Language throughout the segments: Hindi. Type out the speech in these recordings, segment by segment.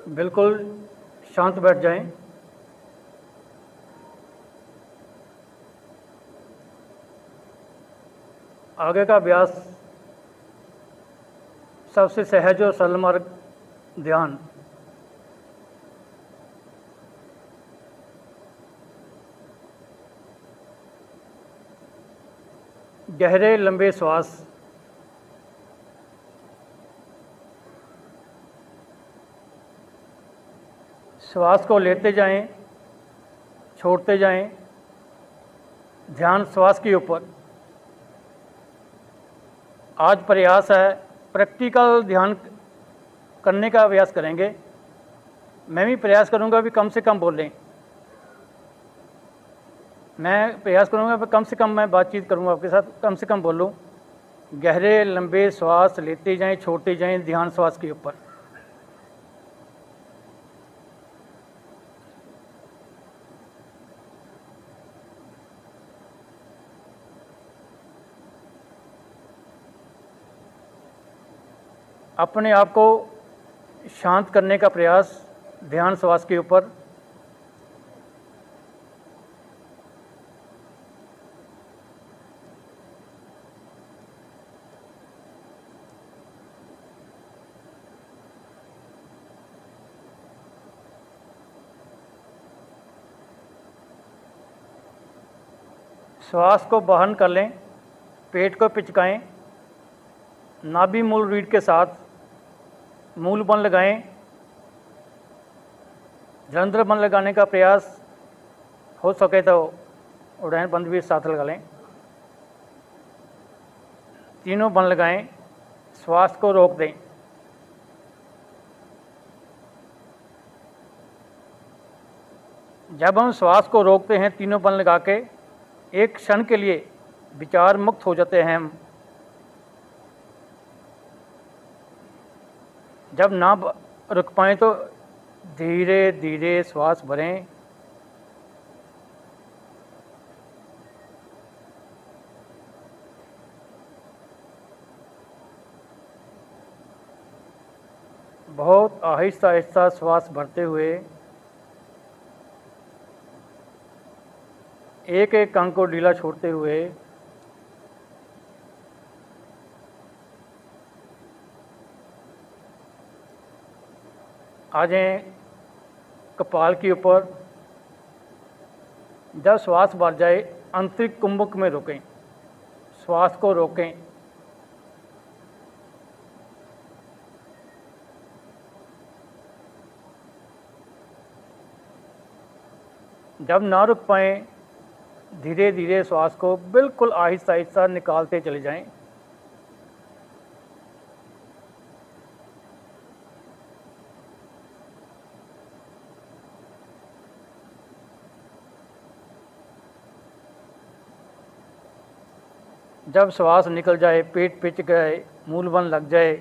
बिल्कुल शांत बैठ जाएं। आगे का अभ्यास सबसे सहज और सरल मार्ग ध्यान। गहरे लंबे श्वास। श्वास को लेते जाएं, छोड़ते जाएं। ध्यान श्वास के ऊपर। आज प्रयास है, प्रैक्टिकल ध्यान करने का अभ्यास करेंगे। मैं भी प्रयास करूंगा भी कम से कम बोलें। मैं प्रयास करूंगा कम से कम मैं बातचीत करूंगा आपके साथ, कम से कम बोलूं। गहरे लंबे श्वास लेते जाएं, छोड़ते जाएं। ध्यान श्वास के ऊपर। अपने आप को शांत करने का प्रयास ध्यान श्वास के ऊपर। श्वास को बाहर कर लें, पेट को पिचकाएं, नाभि मूल रीढ़ के साथ मूल बल लगाएं। जलंधर बल लगाने का प्रयास हो सके तो उड़ान बंद भी साथ लगा लें। तीनों बल लगाएं, श्वास को रोक दें। जब हम श्वास को रोकते हैं तीनों बल लगा के, एक क्षण के लिए विचार मुक्त हो जाते हैं हम। जब ना रुक पाएँ तो धीरे धीरे श्वास भरें। बहुत आहिस्ता आहिस्ता श्वास भरते हुए एक एक अंग को ढीला छोड़ते हुए आ जाएं कपाल के ऊपर। जब श्वास भर जाए आंतरिक कुंभक में रोकें, श्वास को रोकें। जब ना रुक पाएँ धीरे धीरे श्वास को बिल्कुल आहिस्ता आहिस्ता निकालते चले जाएं। जब श्वास निकल जाए, पेट पिच गए, मूल बन लग जाए,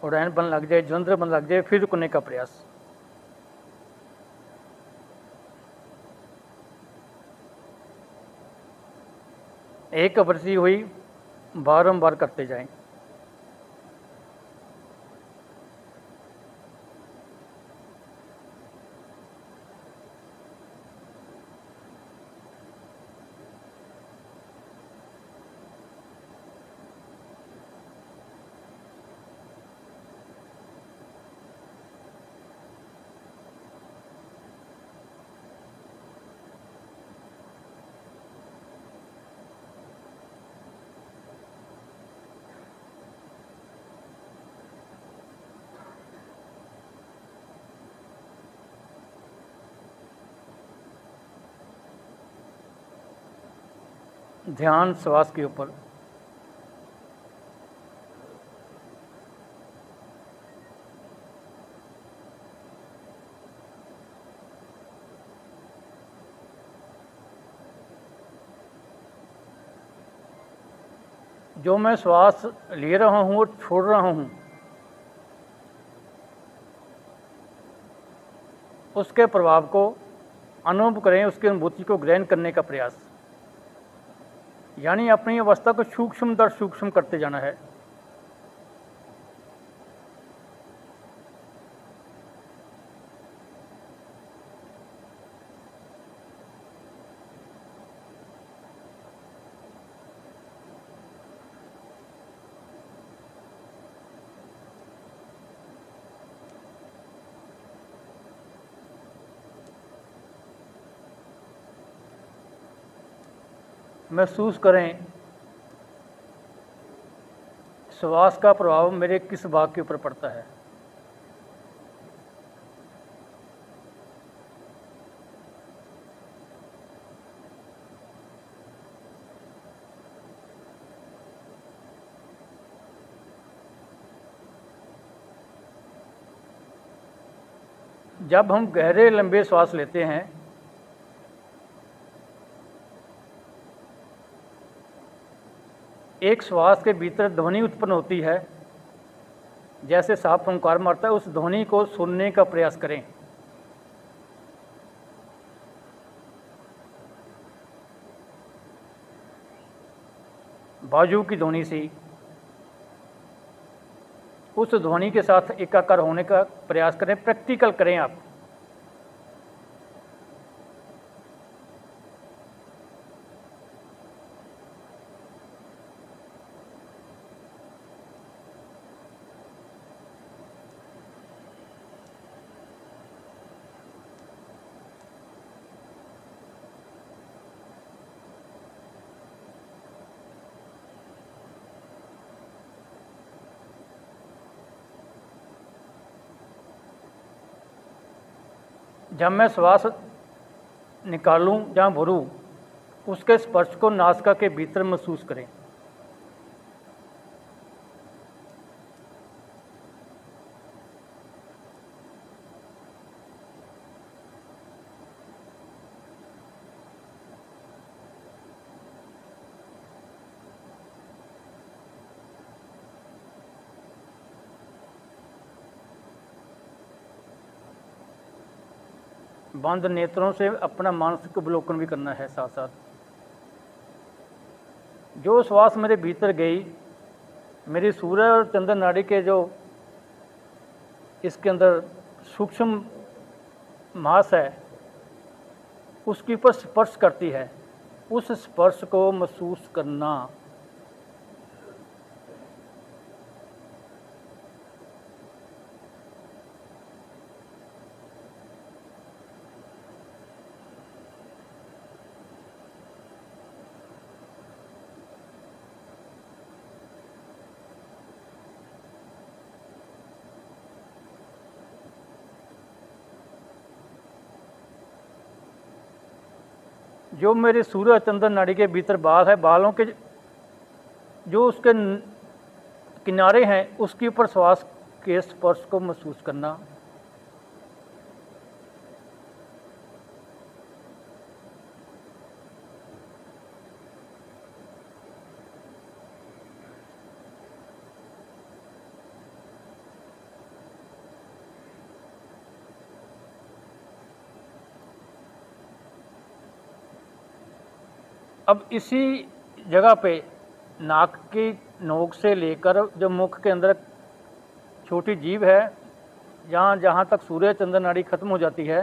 उड़ान बन लग जाए, जलंधर बन लग जाए, फिर रुकने का प्रयास। एक आवृत्ति हुई, बारंबार करते जाएं। ध्यान श्वास के ऊपर। जो मैं श्वास ले रहा हूँ और छोड़ रहा हूँ, उसके प्रभाव को अनुभव करें, उसकी अनुभूति को ग्रहण करने का प्रयास। यानी अपनी अवस्था को सूक्ष्म दर सूक्ष्म करते जाना है। महसूस करें श्वास का प्रभाव मेरे किस भाग के ऊपर पड़ता है। जब हम गहरे लंबे श्वास लेते हैं एक श्वास के भीतर ध्वनि उत्पन्न होती है, जैसे सांप फुंकार मारता है, उस ध्वनि को सुनने का प्रयास करें। बाजू की ध्वनि से उस ध्वनि के साथ एकाकार होने का प्रयास करें, प्रैक्टिकल करें आप। जब मैं श्वास निकालूं या भरूं, उसके स्पर्श को नासिका के भीतर महसूस करें। बंद नेत्रों से अपना मानसिक अवलोकन भी करना है। साथ साथ जो श्वास मेरे भीतर गई, मेरी सूर्य और चंद्र नाड़ी के जो इसके अंदर सूक्ष्म मांस है उसके ऊपर स्पर्श करती है, उस स्पर्श को महसूस करना। जो मेरे सूर्य चंद्र नाड़ी के भीतर बाल है, बालों के जो उसके किनारे हैं उसके ऊपर श्वास के स्पर्श को महसूस करना। अब इसी जगह पे नाक की नोक से लेकर जो मुख के अंदर छोटी जीभ है, जहाँ तक सूर्य चंद्र नाड़ी खत्म हो जाती है,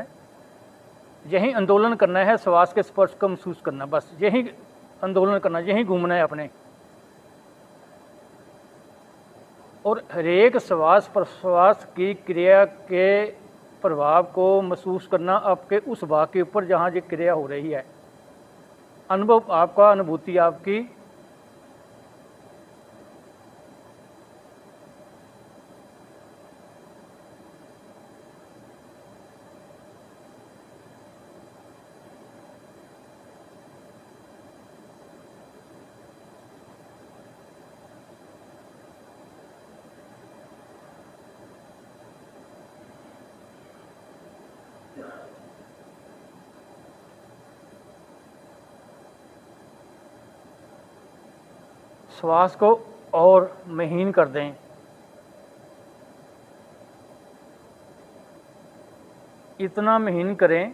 यही आंदोलन करना है। श्वास के स्पर्श को महसूस करना, बस यही आंदोलन करना, यही घूमना है अपने। और हरेक श्वास प्रश्वास की क्रिया के प्रभाव को महसूस करना आपके उस भाग के ऊपर जहाँ ये क्रिया हो रही है। अनुभव आपका, अनुभूति आपकी। श्वास को और महीन कर दें। इतना महीन करें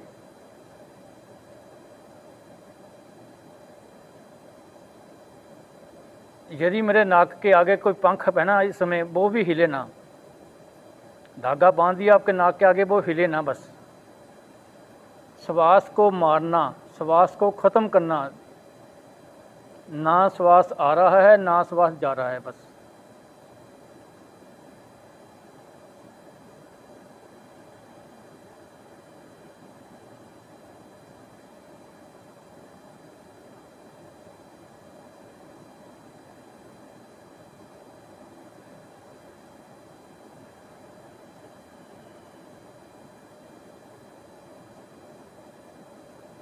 यदि मेरे नाक के आगे कोई पंख है ना इस समय, वो भी हिले ना। धागा बांध दिया आपके नाक के आगे, वो हिले ना। बस श्वास को मारना, श्वास को ख़त्म करना। ना श्वास आ रहा है ना श्वास जा रहा है, बस।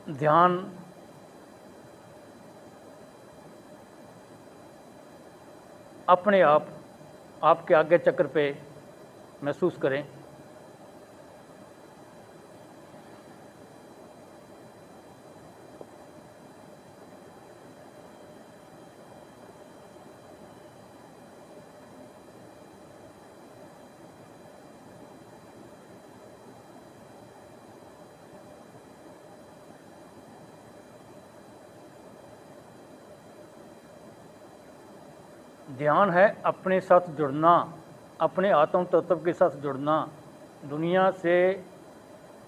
ध्यान अपने आप आपके आज्ञा चक्र पे महसूस करें। ध्यान है अपने साथ जुड़ना, अपने आत्म तत्व के साथ जुड़ना, दुनिया से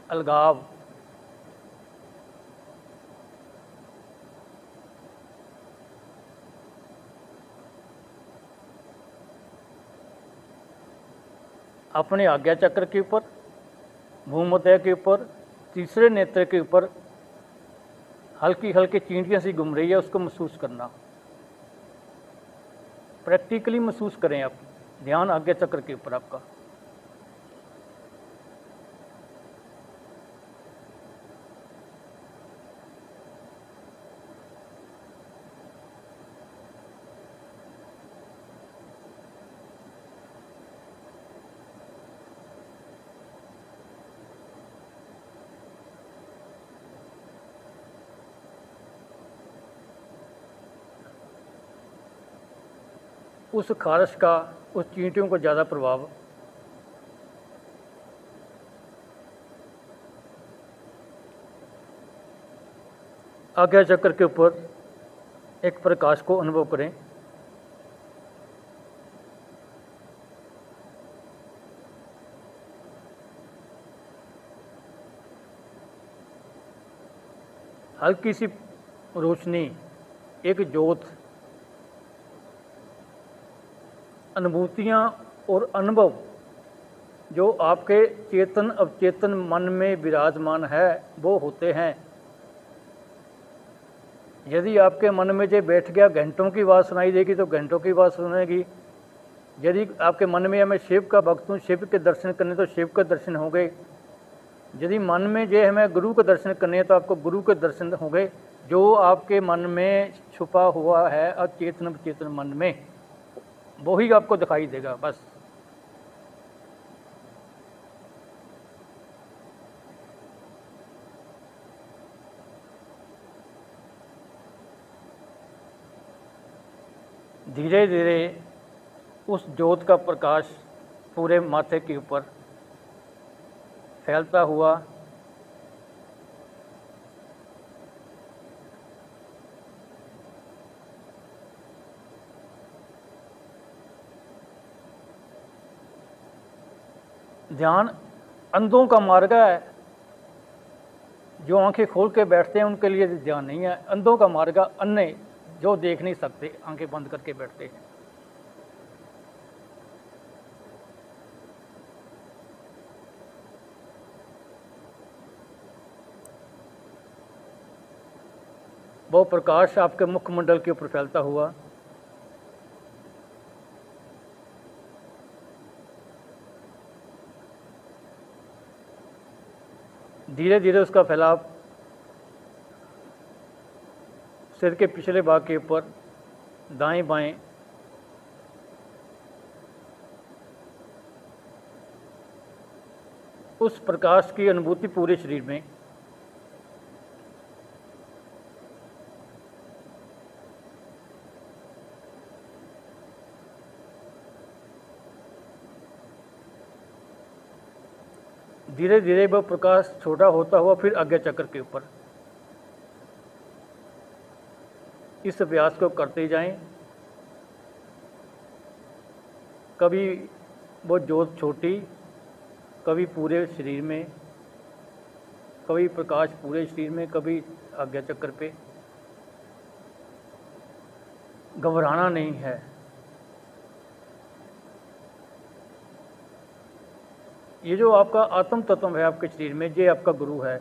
अलगाव। अपने आज्ञा चक्र के ऊपर, भूमध्य के ऊपर, तीसरे नेत्र के ऊपर हल्की हल्की चींटियाँ सी घूम रही है, उसको महसूस करना। प्रैक्टिकली महसूस करें आप, ध्यान आज्ञा चक्र के ऊपर आपका। उस खारिश का उस चींटियों को ज़्यादा प्रभाव आज्ञा चक्र के ऊपर एक प्रकाश को अनुभव करें। हल्की सी रोशनी, एक ज्योत, अनुभूतियाँ और अनुभव जो आपके चेतन अवचेतन मन में विराजमान है वो होते हैं। यदि आपके मन में जो बैठ गया घंटों की बात सुनाई देगी तो घंटों की बात सुनेगी। यदि आपके मन में मैं शिव का भक्त हूँ, शिव के दर्शन करने तो शिव के दर्शन हो गए। यदि मन में जो है मैं गुरु के दर्शन करने हैं तो आपको गुरु के दर्शन हो गए। जो आपके मन में छुपा हुआ है अचेतन अवचेतन मन में वही आपको दिखाई देगा बस। धीरे धीरे उस ज्योत का प्रकाश पूरे माथे के ऊपर फैलता हुआ ध्यान अंधों का मार्ग है। जो आंखें खोल के बैठते हैं उनके लिए ध्यान नहीं है। अंधों का मार्ग, अन्ने जो देख नहीं सकते, आंखें बंद करके बैठते हैं। वो प्रकाश आपके मुखमंडल के ऊपर फैलता हुआ धीरे धीरे उसका फैलाव सिर के पिछले भाग के ऊपर, दाएं बाएं, उस प्रकाश की अनुभूति पूरे शरीर में। धीरे धीरे वह प्रकाश छोटा होता हुआ फिर आज्ञा चक्र के ऊपर। इस अभ्यास को करते जाएं। कभी वो ज्योत छोटी, कभी पूरे शरीर में, कभी प्रकाश पूरे शरीर में, कभी आज्ञा चक्र पे। घबराना नहीं है। ये जो आपका आत्म तत्व है आपके शरीर में, ये आपका गुरु है।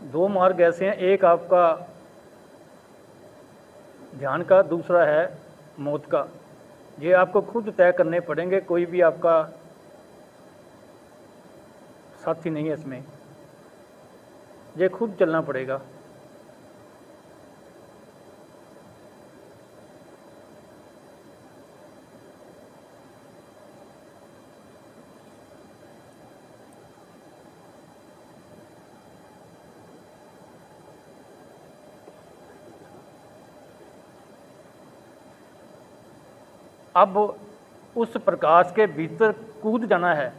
दो मार्ग ऐसे हैं, एक आपका ध्यान का, दूसरा है मौत का। ये आपको खुद तय करने पड़ेंगे। कोई भी आपका साथी नहीं है इसमें, ये खुद चलना पड़ेगा। अब उस प्रकाश के भीतर कूद जाना है।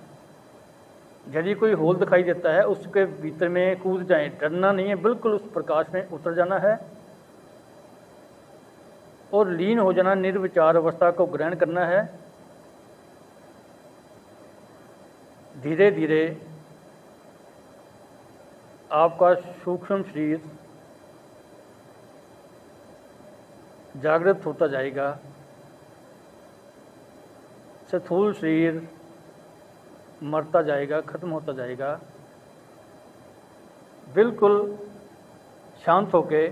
यदि कोई होल दिखाई देता है उसके भीतर में कूद जाएं, डरना नहीं है, बिल्कुल उस प्रकाश में उतर जाना है और लीन हो जाना, निर्विचार अवस्था को ग्रहण करना है। धीरे धीरे आपका सूक्ष्म शरीर जागृत होता जाएगा, स्थूल शरीर मरता जाएगा, खत्म होता जाएगा। बिल्कुल शांत होके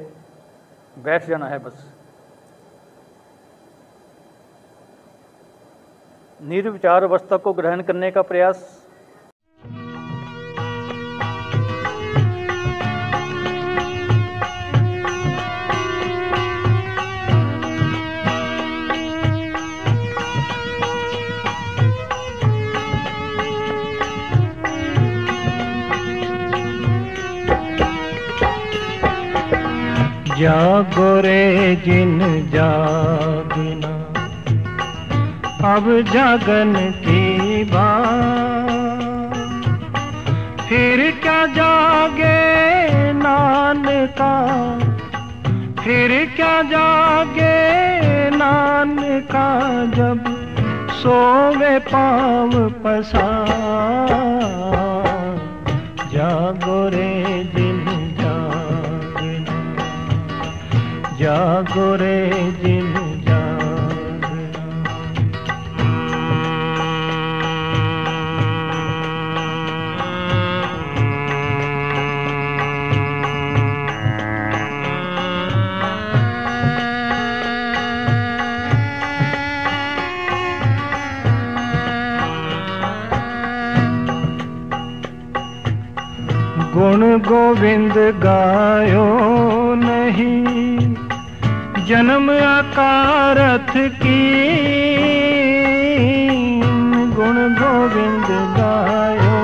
बैठ जाना है बस। निर्विचार अवस्था को ग्रहण करने का प्रयास। जागो रे जिन जागना, अब जागन की बात, फिर क्या जागे नानका, फिर क्या जागे नानका, जब सोवे पाँव पसार। जागो रे जिन जागो रे जिन जागना। गुण गोविंद गायो नहीं, जन्म अकारथ की, गुण गोविंद गायो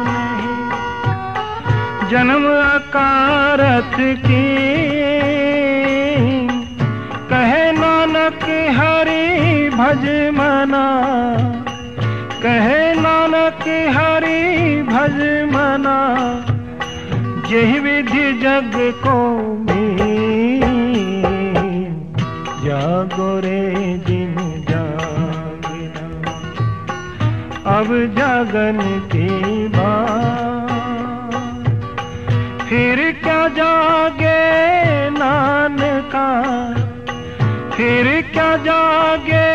नहीं, जन्म अकारथ की। कहे नानक हरि भज मना, कहे नानक हरि भज मना, यही विधि जग को जागो रे जिन जागना, अब जागन की बात, फिर क्या जागे नानका, फिर क्या जागे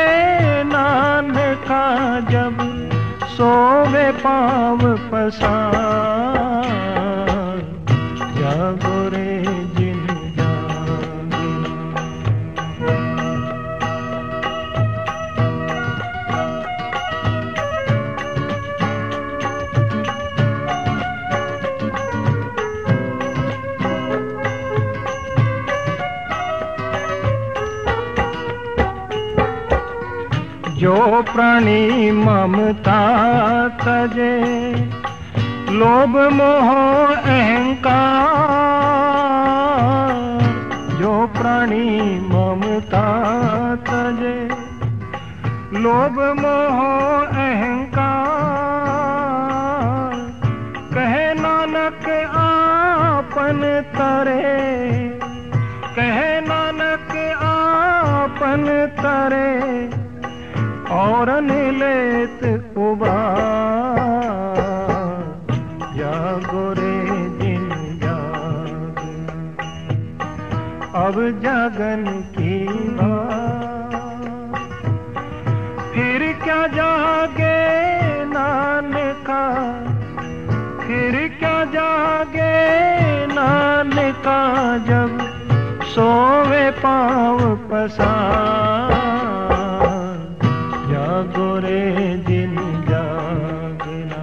नानका, जब सोवे पाँव पसार। जागो रे जिन जो प्राणी ममता तजे, लोभ मोह अहंकार, जो प्राणी ममता तजे, लोभ मोह अहंकार, कहे नानक आपन तरे, कहे नानक आपन तरे, और निलेत उबार। जागो रे जिन जागना, अब जागन की बात, फिर क्या जागे नानका, फिर क्या जागे नानका, जब सोवे पाँव पसार। जागो रे जिन जागना,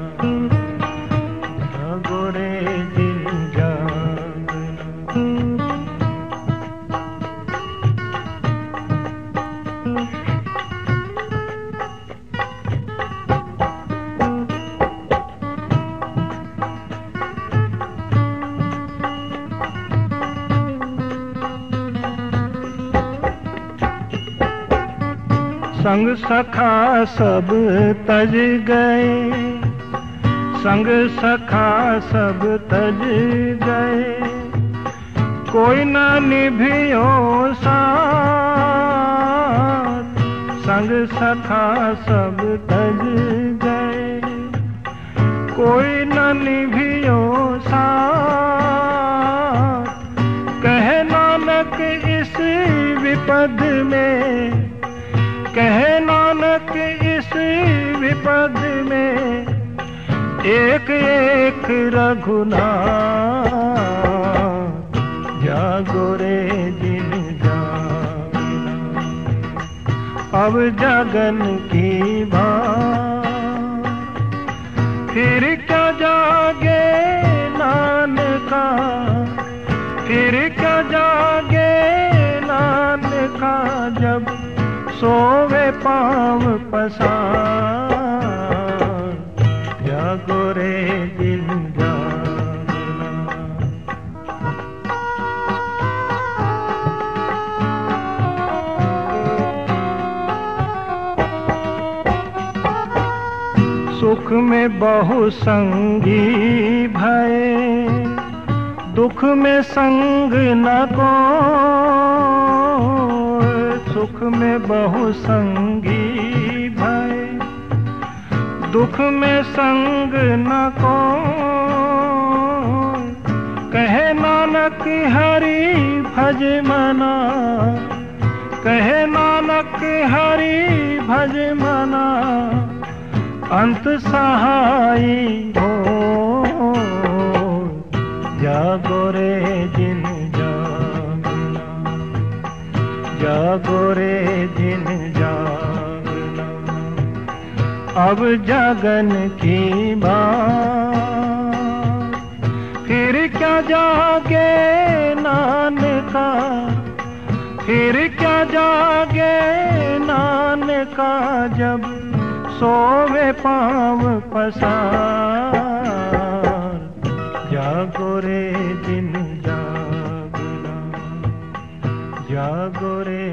संग सखा सब तज गए, संग सखा सब तज गए, कोई न निभियो साथ। संग सखा सब तज गए, कोई न निभियो साथ। कहे नानक इस विपद में, कहे नानक इस विपद में, एक एक रघुनाथ। जागो रे दिन जागना, अब जगन की बात। फिर क्या जागे नानका, फिर क्या जागे नानका, जब सोवे पाँव पसार। जागो रे दिल जागना। सुख में बहु संगी भये, दुख में संग न को। सुख में बहु संगी भये, दुख में संग न को। कहे नानक हरि भज मना, कहे नानक हरि भज मना, अंत सहाई हो। जागो रे दिन जागना, जागो रे दिन जागना, अब जगन की बात। फिर क्या जागे नानका, फिर क्या जागे नानका, जब सोवे पाँव पसार। जागो रे दिन जागना, जागो रे